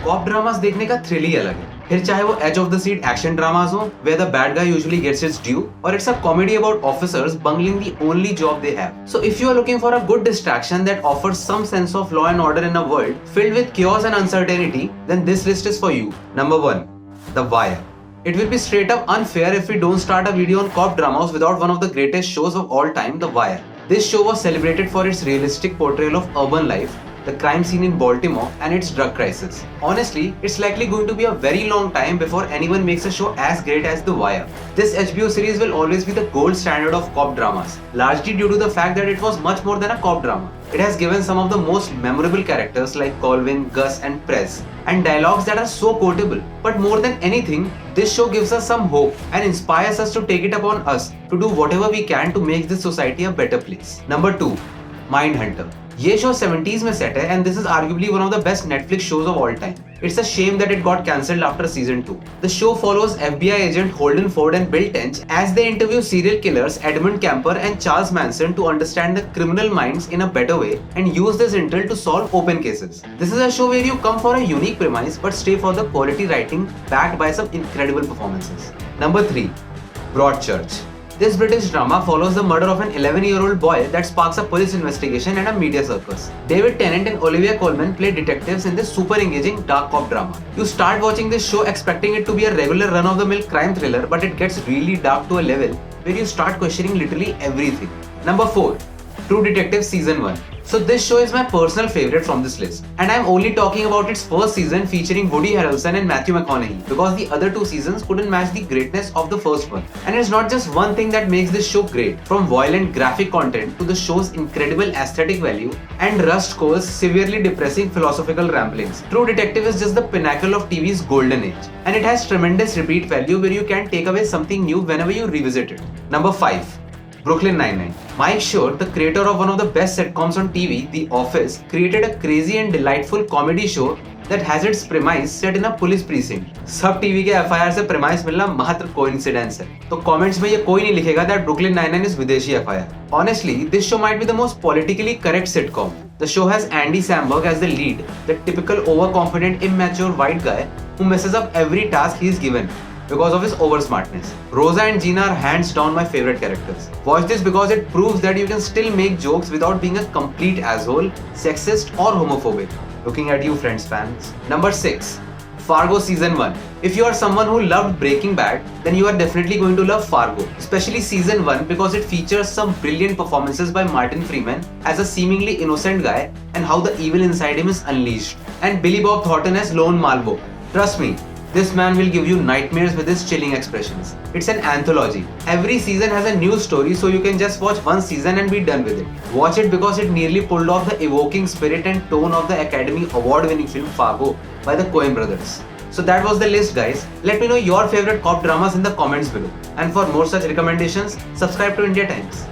Corp dramas देखने का thrill ही अलग है, फिर चाहे वो edge of the seat action dramas हो where the bad guy usually gets its due, or it's a comedy about officers bungling the only job they have. So if you are looking for a good distraction that offers some sense of law and order in a world filled with chaos and uncertainty, then this list is for you. Number 1. The Wire. It will be straight up unfair if we don't start a video on cop dramas without one of the greatest shows of all time, The Wire. This show was celebrated for its realistic portrayal of urban life, the crime scene in Baltimore, and its drug crisis. Honestly, it's likely going to be a very long time before anyone makes a show as great as The Wire. This HBO series will always be the gold standard of cop dramas, largely due to the fact that it was much more than a cop drama. It has given some of the most memorable characters like Colvin, Gus, and Prez, and dialogues that are so quotable. But more than anything, this show gives us some hope and inspires us to take it upon us to do whatever we can to make this society a better place. Number 2. Mindhunter. ये show 70s में set है and this is arguably one of the best Netflix shows of all time. It's a shame that it got cancelled after season 2. The show follows FBI agent Holden Ford and Bill Tench as they interview serial killers Edmund Kemper and Charles Manson to understand the criminal minds in a better way and use this intel to solve open cases. This is a show where you come for a unique premise but stay for the quality writing backed by some incredible performances. Number 3. Broadchurch. This British drama follows the murder of an 11-year-old boy that sparks a police investigation and a media circus. David Tennant and Olivia Colman play detectives in this super engaging dark cop drama. You start watching this show expecting it to be a regular run-of-the-mill crime thriller, but it gets really dark to a level where you start questioning literally everything. Number 4. True Detective Season 1. So this show is my personal favorite from this list, and I'm only talking about its first season featuring Woody Harrelson and Matthew McConaughey because the other two seasons couldn't match the greatness of the first one. And it's not just one thing that makes this show great, from violent graphic content to the show's incredible aesthetic value and Rust Cole's severely depressing philosophical ramblings. True Detective is just the pinnacle of TV's golden age, and it has tremendous repeat value where you can take away something new whenever you revisit it. Number 5. Brooklyn Nine-Nine. Mike Schur, the creator of one of the best sitcoms on TV, The Office, created a crazy and delightful comedy show that has its premise set in a police precinct. सब TV के FIR से premise मिलना मात्र coincidence है. तो comments में ये कोई नहीं लिखेगा that Brooklyn Nine-Nine is विदेशी FIR. Honestly, this show might be the most politically correct sitcom. The show has Andy Samberg as the lead, the typical overconfident, immature white guy who messes up every task he is given because of his oversmartness. Rosa and Gina are hands down my favorite characters. Watch this because it proves that you can still make jokes without being a complete asshole, sexist or homophobic. Looking at you, Friends fans. Number 6. Fargo Season 1. If you are someone who loved Breaking Bad, then you are definitely going to love Fargo, especially Season 1 because it features some brilliant performances by Martin Freeman as a seemingly innocent guy and how the evil inside him is unleashed, and Billy Bob Thornton as Lone Malvo. Trust me, this man will give you nightmares with his chilling expressions. It's an anthology. Every season has a new story, so you can just watch one season and be done with it. Watch it because it nearly pulled off the evoking spirit and tone of the Academy Award-winning film Fargo by the Coen brothers. So that was the list, guys. Let me know your favorite cop dramas in the comments below. And for more such recommendations, subscribe to India Times.